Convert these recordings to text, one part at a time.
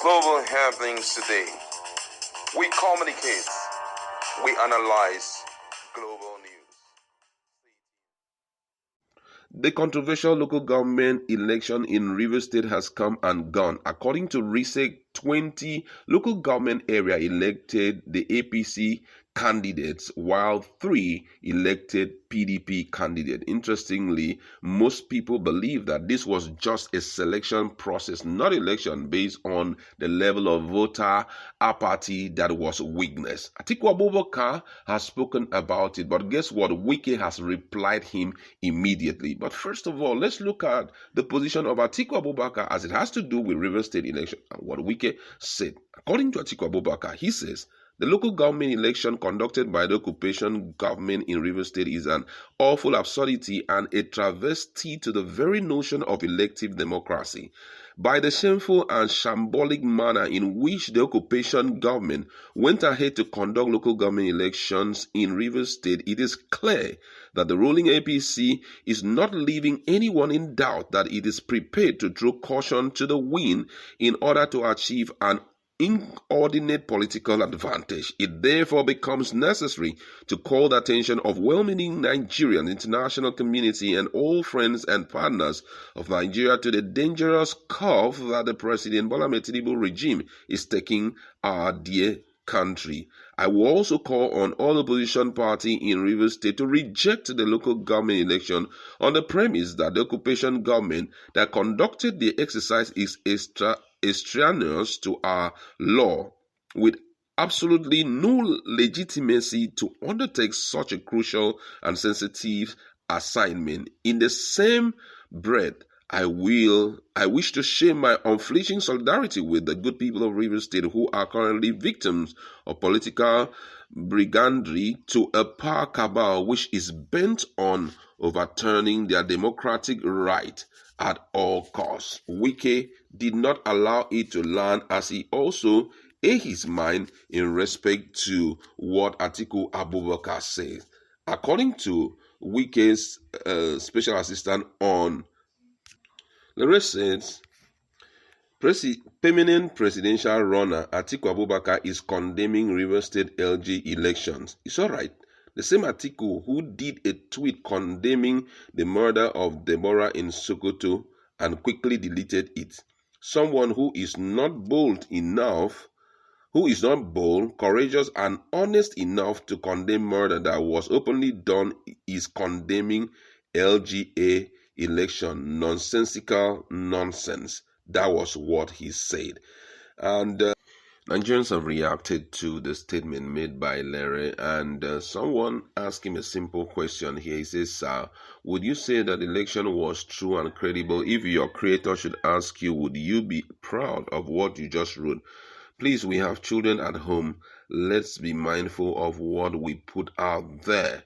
Global happenings today. We communicate. We analyze global news. The controversial local government election in Rivers State has come and gone. According to RISEC, 20 local government area elected the APC candidates, while 3 elected PDP candidate. Interestingly, most people believe that this was just a selection process, not election based on the level of voter apathy that was witnessed. Atiku Abubakar has spoken about it, but guess what? Wike has replied him immediately. But first of all, let's look at the position of Atiku Abubakar as it has to do with Rivers State election and what Wike said. According to Atiku Abubakar, he says, the local government election conducted by the occupation government in Rivers State is an awful absurdity and a travesty to the very notion of elective democracy. By the shameful and shambolic manner in which the occupation government went ahead to conduct local government elections in Rivers State, it is clear that the ruling APC is not leaving anyone in doubt that it is prepared to throw caution to the wind in order to achieve an inordinate political advantage. It therefore becomes necessary to call the attention of well-meaning Nigerian international community and all friends and partners of Nigeria to the dangerous curve that the President Bola Ahmed Tinubu regime is taking our dear country. I will also call on all opposition party in Rivers State to reject the local government election on the premise that the occupation government that conducted the exercise is extraneous to our law, with absolutely no legitimacy to undertake such a crucial and sensitive assignment. In the same breath, I wish to share my unflinching solidarity with the good people of Rivers State who are currently victims of political brigandry to a power cabal which is bent on overturning their democratic right at all costs. Wike did not allow it to land, as he also ate his mind in respect to what Atiku Abubakar says. According to Wike's special assistant on the recent permanent presidential runner Atiku Abubakar is condemning Rivers State LG elections. It's all right. The same Atiku who did a tweet condemning the murder of Deborah in Sokoto and quickly deleted it. Someone who is not bold, courageous, and honest enough to condemn murder that was openly done is condemning LGA election. Nonsensical nonsense. That was what he said. And Nigerians have reacted to the statement made by Larry, and someone asked him a simple question here. He says, would you say that the election was true and credible? If your creator should ask you, would you be proud of what you just wrote? Please, we have children at home. Let's be mindful of what we put out there.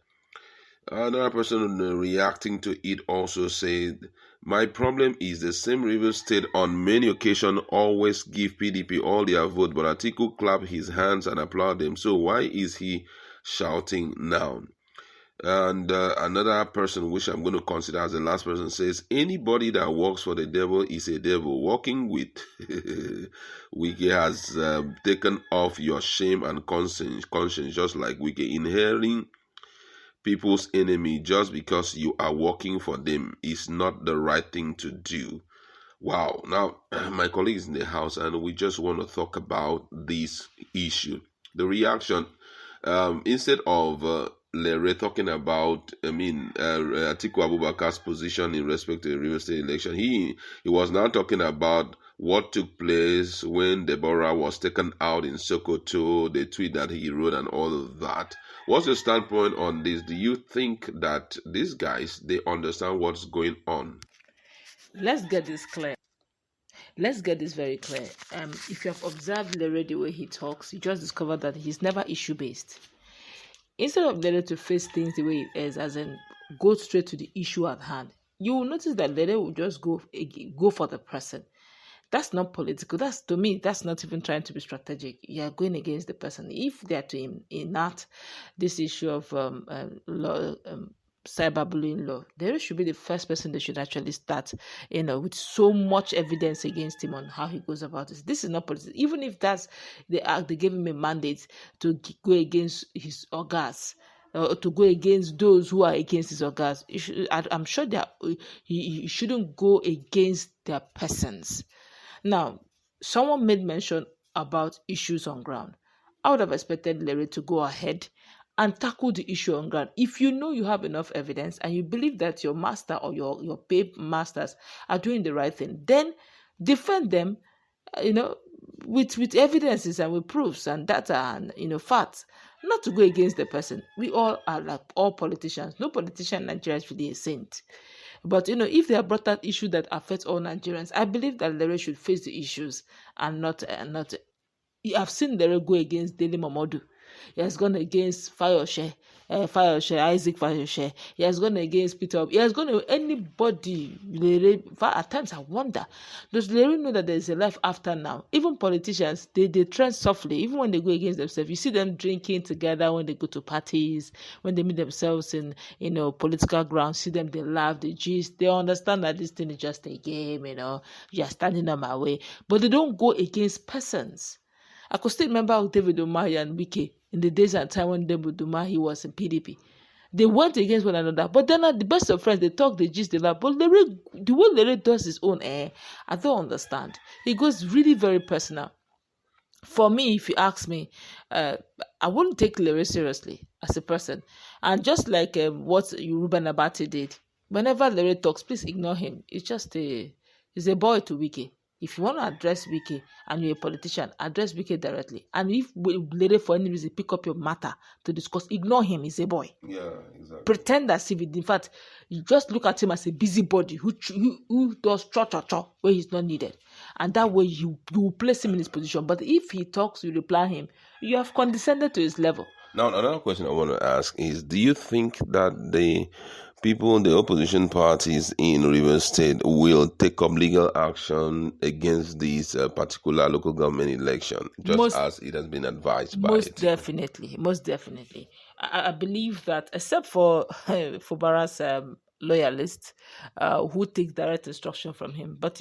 Another person reacting to it also said, my problem is the same Rivers State on many occasions always give PDP all their vote, but Atiku clap his hands and applaud them. So why is he shouting now? And another person, which I'm going to consider as the last person, says, anybody that works for the devil is a devil. Working with Wike has taken off your shame and conscience, just like Wike. Inheriting people's enemy just because you are working for them is not the right thing to do. Wow. Now, my colleague is in the house and we just want to talk about this issue. The reaction, instead of Lere talking about, Atiku Abubakar's position in respect to the Rivers State election, he was now talking about what took place when Deborah was taken out in Sokoto, the tweet that he wrote and all of that. What's your standpoint on this? Do you think that these guys, they understand what's going on? Let's get this clear. Let's get this very clear. If you have observed Lere the way he talks, you just discover that he's never issue-based. Instead of Lere to face things the way it is, as in go straight to the issue at hand, you will notice that Lere will just go for the person. That's not political. To me, that's not even trying to be strategic. You are going against the person. If they are to enact this issue of cyberbullying law, there should be the first person they should actually start, with so much evidence against him on how he goes about this. This is not politics. Even if that's the act, they gave him a mandate to go against his organs, to go against those who are against his organs. I'm sure that he shouldn't go against their persons. Now, someone made mention about issues on ground. I would have expected Larry to go ahead and tackle the issue on ground. If you know you have enough evidence and you believe that your master or your paid masters are doing the right thing, then defend them, with evidences and with proofs and data and facts, not to go against the person. We all are like all politicians. No politician in Nigeria is really a saint. But if they have brought that issue that affects all Nigerians, I believe that Lere should face the issues and not. I've seen Lere go against Dele Momodu. He has gone against Isaac Fayoshe. He has gone against Peter. He has gone to anybody. At times I wonder, does Lere know that there is a life after now? Even politicians, they trend softly. Even when they go against themselves, you see them drinking together when they go to parties, when they meet themselves in political grounds. See them, they laugh, they gist. They understand that this thing is just a game. You are standing on my way, but they don't go against persons. I could still remember David Umahi and Wike in the days and time when David Umahi was in PDP. They went against one another, but then at the best of friends, they talk, they gist, they laugh. But the way Lere does his own, I don't understand. It goes really very personal. For me, if you ask me, I wouldn't take Lere seriously as a person. And just like what Yoruba Nabati did, whenever Lere talks, please ignore him. He's a boy to Wike. If you want to address Wike and you're a politician, address Wike directly. And if Lere for any reason pick up your matter to discuss, ignore him. He's a boy. Yeah, exactly. Pretend as if in fact you just look at him as a busybody who does cha where he's not needed, and that way you will place him in his position. But if he talks, you reply him. You have condescended to his level. Now, another question I want to ask is: do you think that the people, the opposition parties in Rivers State, will take up legal action against this particular local government election, as it has been advised by Most definitely. I believe that, except for Fubara's loyalists, who take direct instruction from him. But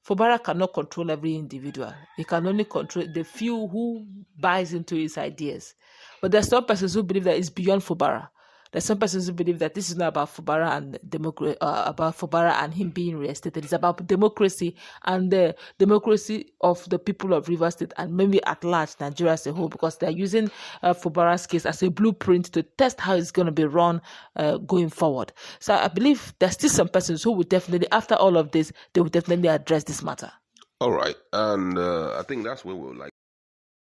Fubara cannot control every individual. He can only control the few who buys into his ideas. But there's some persons who believe that it's beyond Fubara. There's some persons who believe that this is not about Fubara and him being reinstated. It's about democracy and the democracy of the people of Rivers State and maybe at large Nigeria as a whole, because they're using Fubara's case as a blueprint to test how it's going to be run going forward. So I believe there's still some persons who would definitely, after all of this, they will definitely address this matter. All right, and I think that's where we would like